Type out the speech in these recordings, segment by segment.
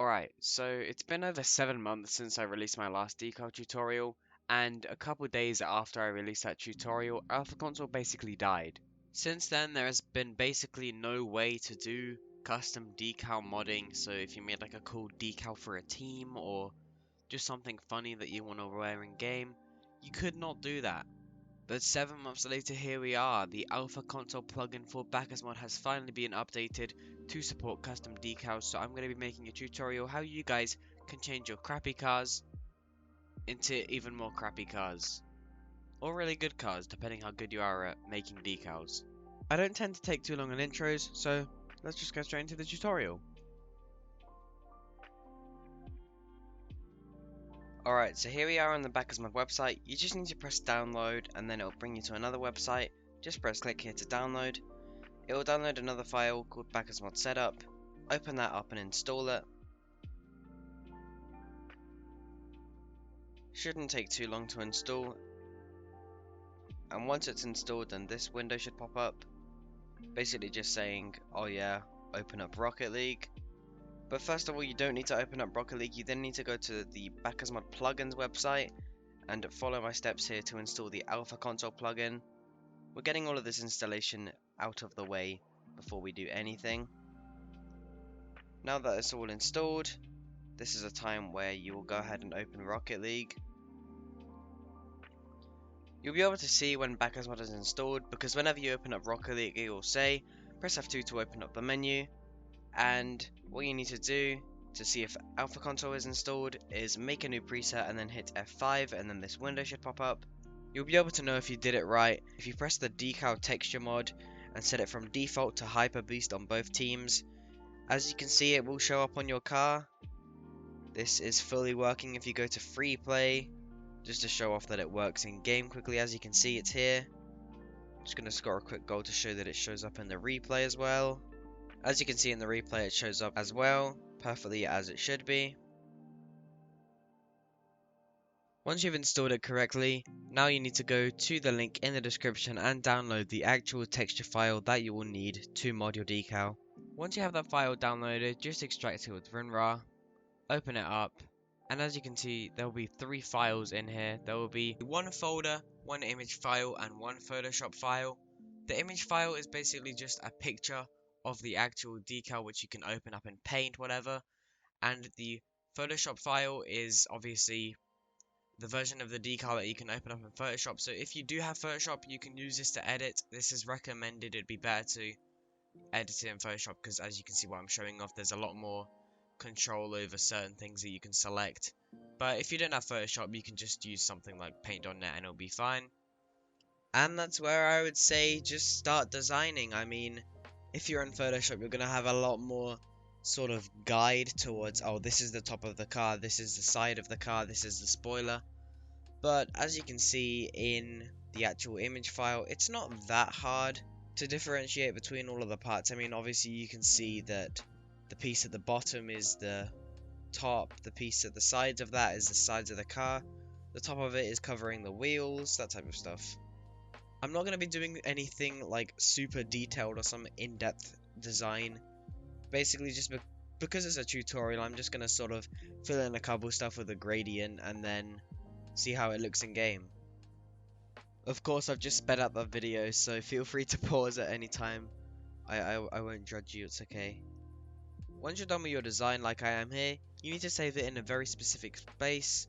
Alright, so it's been over 7 months since I released my last decal tutorial, and a couple days after I released that tutorial, Alpha Console basically died. Since then, there has been basically no way to do custom decal modding, so if you made like a cool decal for a team, or just something funny that you want to wear in game, you could not do that. But 7 months later, here we are. The Alpha Console plugin for Bakke'smod has finally been updated to support custom decals, so I'm going to be making a tutorial how you guys can change your crappy cars into even more crappy cars. Or really good cars, depending how good you are at making decals. I don't tend to take too long on intros, so let's just go straight into the tutorial. Alright, so here we are on the Bakke'smod website. You just need to press download and then it'll bring you to another website. Just press click here to download. It will download another file called Bakke'smod Setup. Open that up and install it. Shouldn't take too long to install. And once it's installed, then this window should pop up. Basically just saying, oh yeah, open up Rocket League. But first of all, you don't need to open up Rocket League. You then need to go to the Bakke'smod plugins website and follow my steps here to install the Alpha Console plugin. We're getting all of this installation out of the way before we do anything. Now that it's all installed, this is a time where you will go ahead and open Rocket League. You'll be able to see when Bakke'smod is installed, because whenever you open up Rocket League, it will say press F2 to open up the menu, and what you need to do to see if Alpha Console is installed is make a new preset and then hit F5, and then this window should pop up. You'll be able to know if you did it right if you press the decal texture mod and set it from default to hyper boost on both teams. As you can see, it will show up on your car. This is fully working if you go to free play, just to show off that it works in game quickly. As you can see, it's here. Just going to score a quick goal to show that it shows up in the replay as well. As you can see in the replay, it shows up as well, perfectly as it should be. Once you've installed it correctly, now you need to go to the link in the description and download the actual texture file that you will need to mod your decal. Once you have that file downloaded, just extract it with WinRAR, open it up, and as you can see, there will be 3 files in here. There will be one folder, one image file, and one Photoshop file. The image file is basically just a picture of the actual decal, which you can open up in Paint, whatever, and the Photoshop file is obviously the version of the decal that you can open up in Photoshop. So if you do have Photoshop, you can use this to edit. This is recommended. It'd be better to edit it in Photoshop, because as you can see what I'm showing off, there's a lot more control over certain things that you can select. But if you don't have Photoshop, you can just use something like Paint.net and it'll be fine. And that's where I would say just start designing. I mean, if you're in Photoshop, you're going to have a lot more sort of guide towards, oh, this is the top of the car, this is the side of the car, this is the spoiler. But as you can see in the actual image file, it's not that hard to differentiate between all of the parts. I mean, obviously you can see that the piece at the bottom is the top, the piece at the sides of that is the sides of the car, the top of it is covering the wheels, that type of stuff. I'm not going to be doing anything like super detailed or some in-depth design. Basically, just because it's a tutorial, I'm just going to sort of fill in a couple stuff with a gradient and then see how it looks in game. Of course, I've just sped up that video, so feel free to pause at any time. I won't judge you, it's okay. Once you're done with your design like I am here, you need to save it in a very specific space.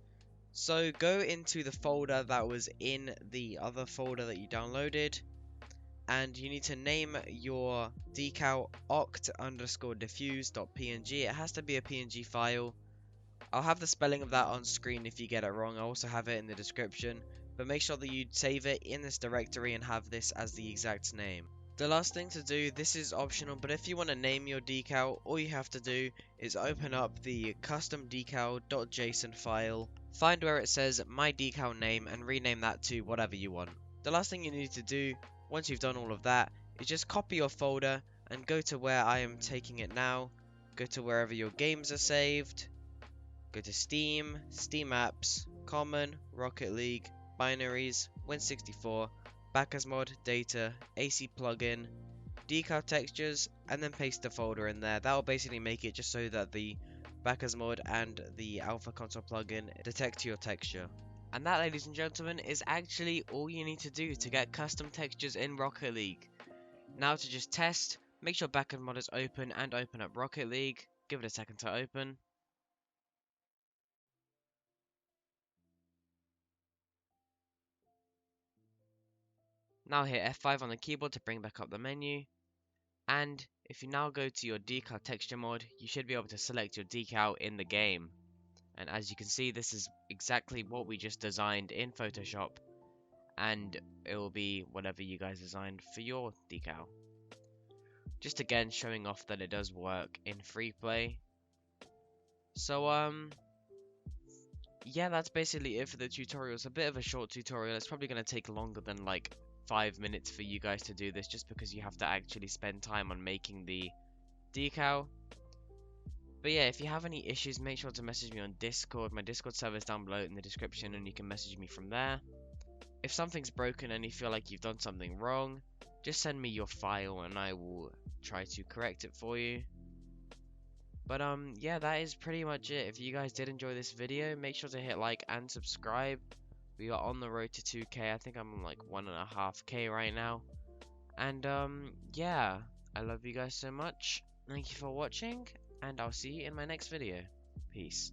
So go into the folder that was in the other folder that you downloaded, and you need to name your decal oct_diffuse.png. It has to be a PNG file. I'll have the spelling of that on screen if you get it wrong. I also have it in the description, but make sure that you save it in this directory and have this as the exact name. The last thing to do, this is optional, but if you want to name your decal, all you have to do is open up the customdecal.json file, find where it says my decal name, and rename that to whatever you want. The last thing you need to do, once you've done all of that, is just copy your folder and go to where I am taking it now. Go to wherever your games are saved. Go to Steam, Steam Apps, Common, Rocket League, Binaries, Win64, Bakke'smod, Data, AC Plugin, Decal Textures, and then paste the folder in there. That will basically make it just so that the Bakke'smod and the Alpha Console plugin detect your texture. And that, ladies and gentlemen, is actually all you need to do to get custom textures in Rocket League. Now to just test, make sure Bakke'smod is open and open up Rocket League. Give it a second to open. Now hit F5 on the keyboard to bring back up the menu. And if you now go to your decal texture mod, you should be able to select your decal in the game. And as you can see, this is exactly what we just designed in Photoshop. And it will be whatever you guys designed for your decal. Just again showing off that it does work in free play. So yeah, that's basically it for the tutorial. It's a bit of a short tutorial. It's probably going to take longer than like 5 minutes for you guys to do this, just because you have to actually spend time on making the decal. But yeah, if you have any issues, make sure to message me on Discord. My Discord server is down below in the description, and you can message me from there. If something's broken and you feel like you've done something wrong, just send me your file and I will try to correct it for you. But yeah, that is pretty much it. If you guys did enjoy this video, make sure to hit like and subscribe. We are on the road to 2k. I think I'm on like 1.5k right now. And yeah, I love you guys so much. Thank you for watching, and I'll see you in my next video. Peace.